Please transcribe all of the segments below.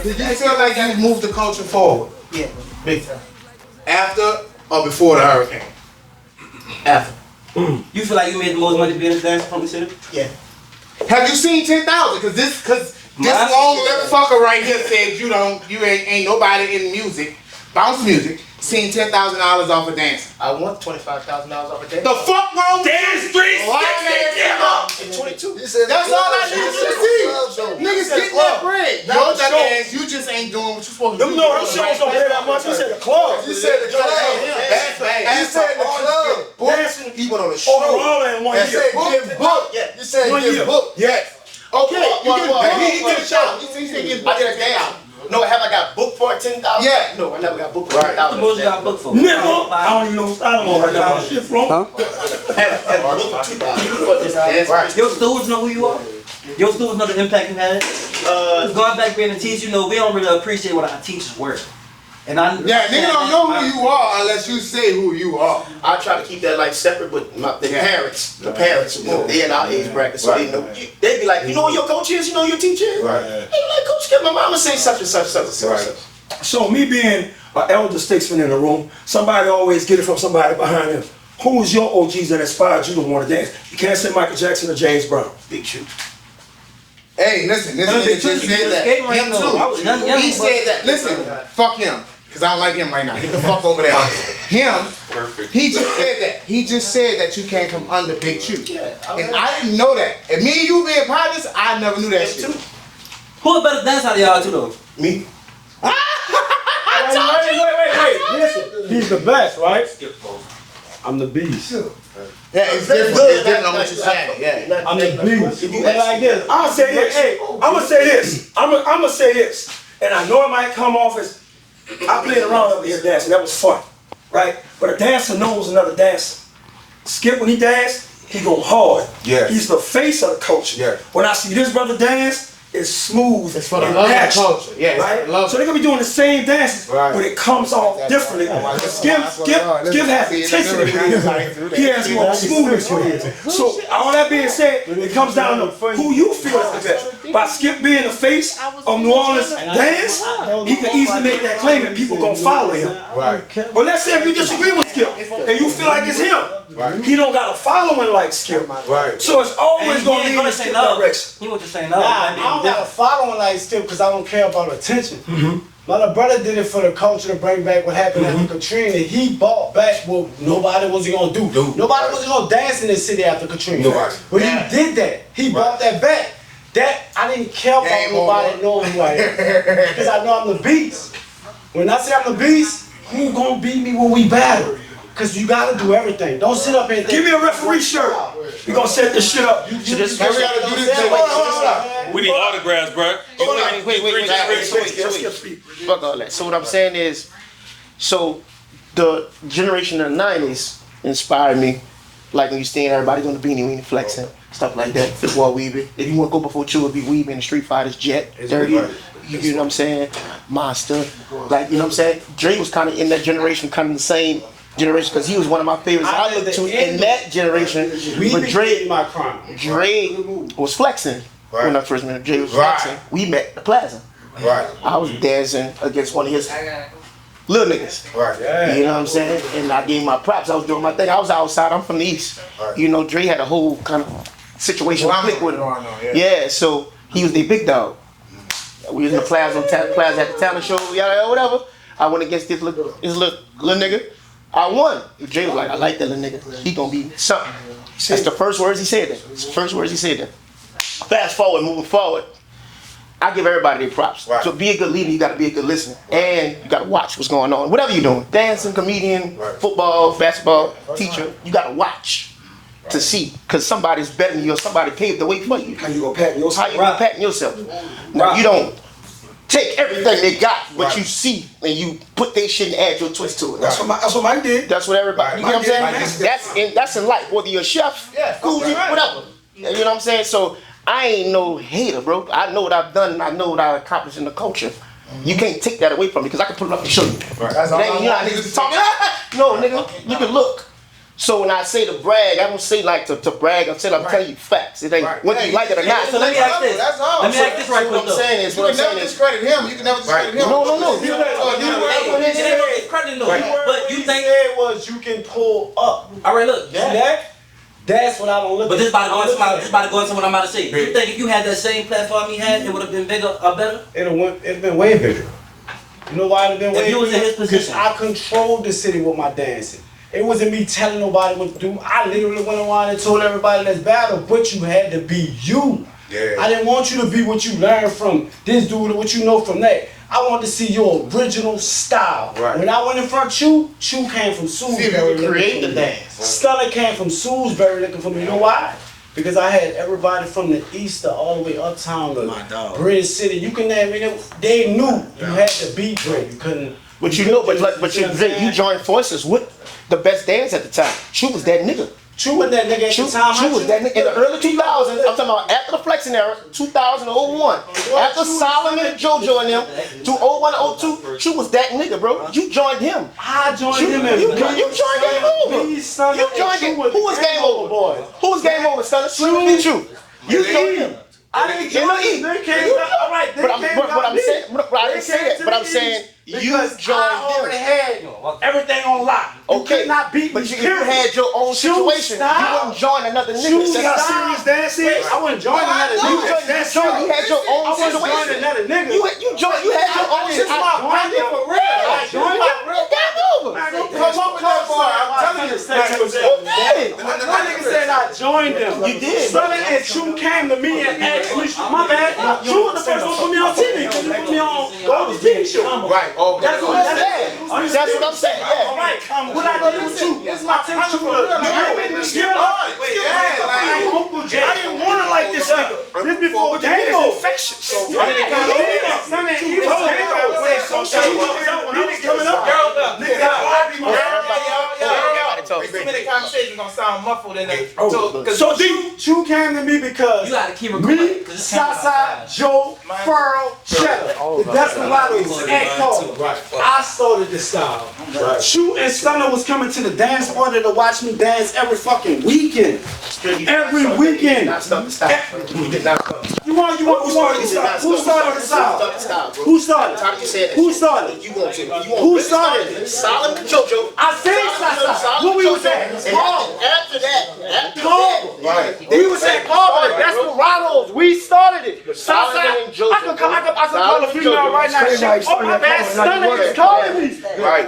Did you feel like you moved the culture forward? Yeah, big time. After or before the hurricane? After. You feel like you made the most money being a dancer from the city? Yeah. Have you seen 10,000? Cause this long little fucker right here said you ain't nobody in music, bounce music, seen $10,000 off of dancing. I want $25,000 off a day. The fuck wrong? Dance 360. 22. That's all I need to see. Niggas getting that bread. Yo, that ass, you just ain't doing what you supposed to do. No, them shows don't pay that much. You said the club. You said the club. You said the club. Dancing. He went on a show. Overall in 1 year. You said get booked. You said get booked. Yes. Okay, he did a show. He said I did a dance. No, have I got booked for 10,000? Yeah. No, I never got booked for 10,000. How much you got booked for? Nigga, I don't even know. I don't know how shit from. Huh? Have booked for 2,000. Your students know who you are? Your students know the impact you had? Going back being a teacher, you know, we don't really appreciate what our teachers were. And nigga don't know who you are unless you say who you are. I try to keep that like separate, but the parents, they in our age bracket, so they know. They be like, you know who your coach is, you know who your teacher is? Right. They be like, Coach Skip, my mama say such and such, such and such. Right. So me being an elder statesman in the room, somebody always get it from somebody behind them. Who's your OGs that inspired you to want to dance? You can't say Michael Jackson or James Brown. Big shoe. Hey, listen, this nigga just said that. Him too. He said that. Listen, fuck him. Cause I don't like him right now. Get the fuck over there. Him. Perfect. He just said that. He just said that you came from under Big Chew. And I didn't know that. And me and you being partners, I never knew that shit. Who a better dancer out of y'all two though? Me. Wait. Listen, he's the best, right? I'm the beast. Yeah, it's different. It's different on what you're saying. Yeah. I'm the beast. And like this, I'll say this. Hey, I'm gonna say this. I'm gonna say this. And I know it might come off as I played around over here dancing. That was fun, right? But a dancer knows another dancer. Skip when he dance, he go hard. Yeah. He's the face of the culture. Yeah. When I see this brother dance, it's smooth. It's for the and love of the natural, culture. Yeah. right? So they're gonna be doing the same dances, Right. but it comes off differently. Skip has intensity with it. He has more smoothness with it. So all that being said, it comes down to who you feel is the best. By Skip being the face of New Orleans dance, he can easily make that claim and people gonna follow him. Right. But let's say if you disagree with Skip and you feel like it's him, Right. he don't got a following like Skip. Right. So it's always gonna lead in the Skip direction. He want to say no. I don't have a following like Skip because I don't care about attention. My little brother did it for the culture to bring back what happened after Katrina. He brought back what nobody was gonna do. Nobody was gonna dance in this city after Katrina. Nobody. But he did that. He brought that back. That I didn't care about nobody knowing who I am. Because I know I'm the beast. When I say I'm the beast, who gonna beat me when we battle? Because you gotta do everything. Don't sit up and think. Give me a referee shirt. We gonna set this shit up. We gotta do this. We need autographs, bro. Wait. Fuck all that. So what I'm saying is, so the generation of the 90s inspired me. Like when you seeing everybody doing the beanie weenie flexing, stuff like that. Football weaving. If you want to go before Chew, it'd be weaving the Street Fighters, Jet, Dirty. You know what I'm saying? Monster. Like, you know what I'm saying? Dre was kind of in that generation, kind of the same generation, because he was one of my favorites. I looked to in that generation. But Dre was flexing when I first met him. Dre was flexing. We met at the Plaza. Right. I was dancing against one of his little niggas. Right. You know what I'm saying? And I gave my props. I was doing my thing. I was outside. I'm from the East. Right. You know, Dre had a whole kind of situation click with him. Yeah, so he was the big dog. We was in the Plaza at the talent show, whatever. I went against this little nigga. I won. Dre was like, I like that little nigga. He gonna be something. That's the first words he said that. It's the first words he said that. Fast forward, moving forward, I give everybody their props. Right. So be a good leader, you gotta be a good listener. And you gotta watch what's going on. Whatever you're doing, dancing, comedian, football, basketball, teacher, you gotta watch to see. Cause somebody's better than you or somebody paved the way for you. How you gonna patent yourself? How you gonna patent yourself? Now you don't take everything they got, but you see and you put their shit and add your twist to it. That's what Mike did. That's what everybody. You know what I'm saying? That's in life. Whether you're a chef, Gucci, whatever. You know what I'm saying? So I ain't no hater, bro. I know what I've done. And I know what I accomplished in the culture. You can't take that away from me because I can put it up and show you. Right. That's all You're not niggas talking. No, nigga, you can look. So when I say to brag, I don't say like to brag until I'm telling you facts. It ain't whether you like it or not. So let me ask this. That's all. Let me ask this right quick. What I'm saying is, You can never discredit him. You can never discredit him. No. But you think said was you can pull up. all right, look. That's what I don't look at. But this about to go into what I'm about to say. You think if you had that same platform he had, it would have been bigger or better? It'd been way bigger. You know why it'd been way bigger? If you was in his position. I controlled the city with my dancing. It wasn't me telling nobody what to do. I literally went around and told everybody let's battle, but you had to be you. Yeah. I didn't want you to be what you learned from this dude or what you know from that. I wanted to see your original style. Right. When I went in front of Chew came from Salisbury. Create the dance. Stunner came from Salisbury looking for me. You know why? Because I had everybody from the east to all the way uptown to Bridge City. You can name it. They knew you had to be great. You couldn't. But you know, you joined forces with the best dance at the time. Chew was that nigga. Chew was that nigga at the time. Chew was that nigga in the early 2000s. I'm talking about after the flexing era, 2001. After Solomon and JoJo and them, to 01 02, Chew was that nigga, bro. You joined him. I joined him. You joined Game Over. You joined him. Who was Game Over, boy? Who was Game Over, son? Chew. You joined him. I didn't join him. They came out. All right, they came out. I'm saying, I didn't say that, but I'm saying you joined I already had everything on lock. You could not beat me. But you had your own situation. You wouldn't join another nigga. You got serious dancing? I wouldn't join another nigga. You had your own situation. I wouldn't join another nigga. You had your own situation. For real. I joined my real Game Over. Man, don't come up with that bar. I'm telling you. One nigga said I joined them. You did. Sonny and Chew came to me and asked me, my bad, Chew was the first one to put me on TV. Because you put me on Golden TV show. Right. That's what I'm saying. That's what I'm saying. All right. What I do with you? It's my time to look. I didn't want it like this nigga. This before Game Over. Infectious. Conversation gonna sound muffled in there. So Chew came to me because You gotta keep me, Sasa, Joe, Furl, Cheddar. That's the lottos and Cole. I started this style. Chew and Stunner was coming to the dance party to watch me dance every fucking weekend. Every weekend. You want who started the style? Who started the style? Who started? Who started? Who started? Solomon and JoJo. I said Sasa. Who we was at? After that, We was at Carver. That's Desperados. We started it. Sasa. I can call a female right now. Oh my bad. Stunner is calling me.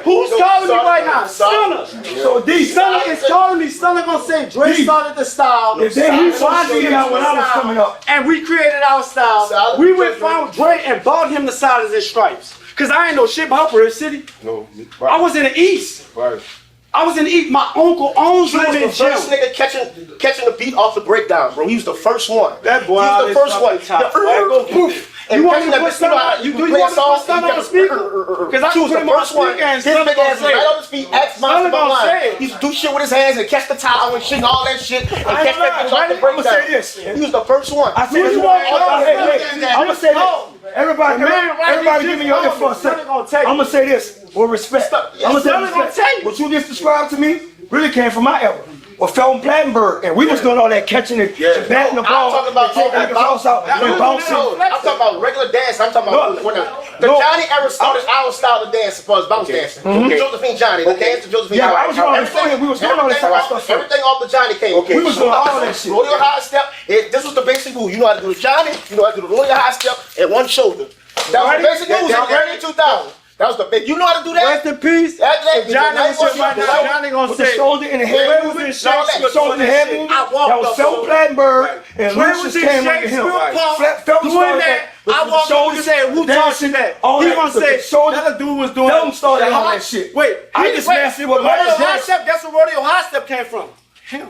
Who's calling me right now? Stunner. So D. Stunner is calling me. Stunner gonna say Dre started the style. If they he saw me when I was coming up, and we created our style. We went found Dre and bought him the Solid and Stripes. Cause I ain't know shit about Bridge City. No. I was in the East. Right. I was in the East. My uncle owns He was Living the first Gym. nigga catching the beat off the breakdown, bro. He was the first one. That boy He was the first one. You want me to put Stunner on? You want to put Stunner on the speaker? Because I was put the him on first one. speaker and His big Stunner ass gonna say right it. on his feet, ask Stunner Monster gonna say line. it. He used to do shit with his hands and catch the towel and shit and all that shit and catch that bitch off the I'm gonna say breakdown. this. He was the first one. I said, I'm gonna say this. Everybody give me your ear for a second. I'm gonna say this with respect. I'm gonna say respect. What you just described to me really came from my era. With Felton Plattenberg, and we was doing all that catching it, and batting the ball, I'm talking about taking the bounce out, and bouncing. I'm talking about regular dance. I'm talking about when the Johnny era started our style of dance as far as bounce dancing. Josephine Johnny, the dance of Josephine Johnny. Yeah, I was wrong before him. We was doing all that type of stuff. Everything off the Johnny came. We was doing all that shit. Rodeo high step. This was the basic move. You know how to do the Johnny. You know how to do the rodeo high step and one shoulder. That was the basic moves in the early 2000s. That was the big. You know how to do that? Rest in peace. Johnny gonna say shoulder and the head movement. Shoulder and the head movement. That was Felton Plattenberg and Lucius came under him. Felton started that. I walked up and said, who taught you that? He gonna say, that dude was doing Felton started all that shit. Wait, I just mastered what Rodeo Michael High Jackson. Step, guess where Rodeo High Step came from? Him.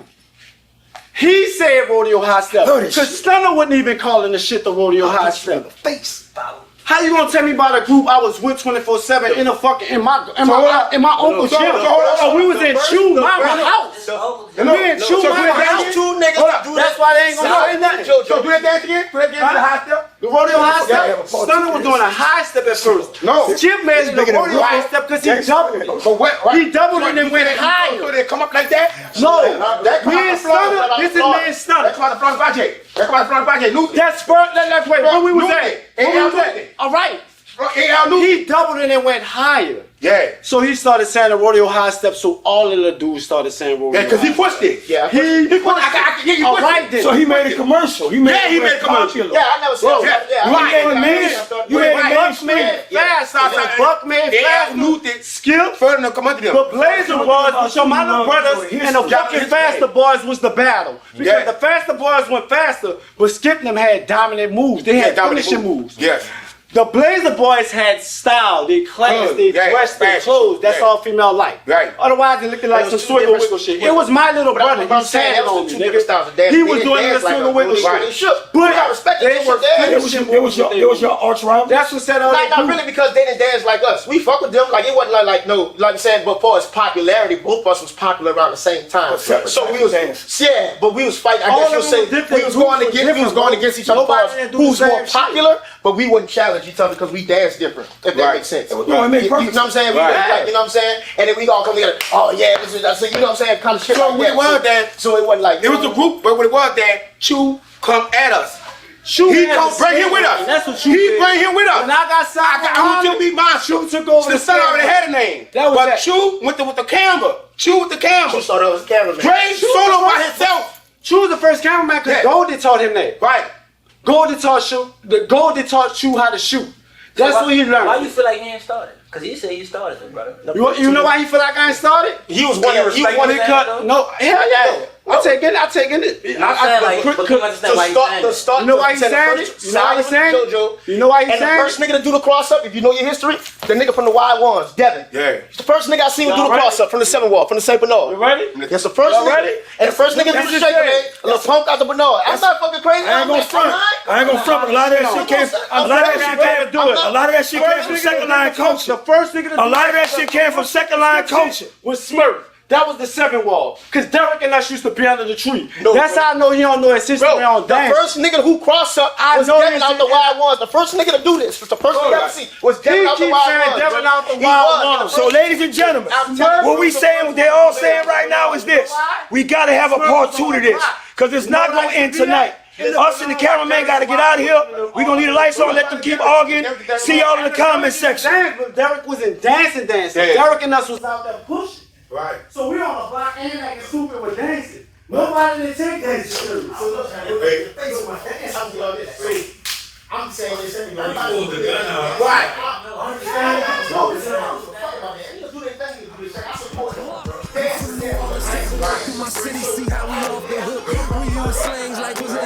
He said Rodeo High Step. Cause Stunner wasn't even calling the shit the Rodeo High Step. Face. How you gonna tell me about a group I was with 24/7 in a fucking in my uncle's gym? Oh, we was in Chew Mama house. We in Chew Mama house. Two niggas do that. That's why they ain't gonna know nothing. So do that dance again? Do that dance to the high step? The rodeo high step, Stunner was doing a high step at first. No. Skip made it the rodeo high step because he doubled it. But what? He doubled it and went higher. So they come up like that? No, That me and Stunner, this is me and Stunner. That's why the front budget. That's why the front budget. That's first, let's wait, where we was at? Where we was at? All right. He doubled it and went higher. Yeah. So he started saying the rodeo high step, so all of the dudes started saying rodeo. Yeah, because he pushed it. Yeah, he pushed it. All right then. So he made a commercial. He made a commercial. Yeah, I never said that. Yeah, You made a Buckman fast. I said Buckman fast. Luther Skip. further than come under them. The Blazer Boys, so my little brothers and the fucking Faster Boys was the battle. Because the Faster Boys went faster, but Skip and them had dominant moves. They had finishing moves. Yes. The Blazer Boys had style, they class, they dressed, they clothes. That's all female like. Right. Otherwise, they looking like some swiggle wiggle shit. It was my little brother. He said on me, nigga. He was doing the swiggle wiggle shit. But I respect they were finishing moves. It was your arch rival. That's what said all that. Not really because they didn't dance like us. We fuck with them. Like it wasn't like I'm saying before its popularity. Both of us was popular around the same time. So we was but we was fighting. I guess you'll say we was going against each other who's more popular, but we wouldn't challenge each other because we dance different. If that makes sense. No, it makes perfect sense. You know what I'm saying? Like, you know what I'm saying? And then we all come together. Oh yeah, this is. So you know what I'm saying? Kind of shit. So like we was that. So it wasn't like It was a group, but what it was that Chew come at us. He come bring him with us. That's what he bring him with us. When I got signed, I want you to be my Chew. took over the son already had a name. That was but Chew went with the camera. Chew with the camera. Chew started with the cameraman. Dre solo by himself. Chew was the first cameraman because Goldie taught him that. Right. Goldie taught Chew how to shoot. That's what he learned. Why you feel like he ain't started? Because he said he started it, brother. You know why he feel like I ain't started? He was one of the cut. No, hell yeah. I'm taking it. You know why he's saying it? You know why he's saying it? You know why he's saying it? And the first nigga to do the cross up, if you know your history, the nigga from the Wild Ones, Devin. Yeah. He's the first nigga I seen do the cross up from the 7 Wall, from the St. Bernard. You ready? That's the first nigga. And the first nigga to do the shaker leg, a little punk out the Bernard. That's not fucking crazy. I ain't gonna front. A lot of that shit came. A lot of that shit came from second line coaching. The first nigga to do a lot of that shit came from second line coaching. Was Smurf. That was the 7 Wall. Cause Derek and us used to be under the tree. That's how I know he don't know his history on dance. The first nigga who crossed up was Devin out the Wild Ones. The first nigga to do this was the first nigga I ever see was Devin out the Wild Ones. So ladies and gentlemen, what we saying, they all saying right now is this. We gotta have a part 2 to this. Cause it's not gonna end tonight. Us and the cameraman gotta get out of here. We gonna leave the lights on, let them keep arguing. See y'all in the comment section. Derek wasn't dancing. Derek and us was out there pushing. Right. So we on the block and like a stupid with dancing. Nobody didn't take that shit. I'm saying this anyway. My city, see how we off the hook. We use slangs like was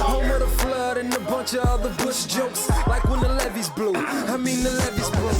home of the flood and a bunch of other bush jokes. Like when the levees blew. I mean the levees blew.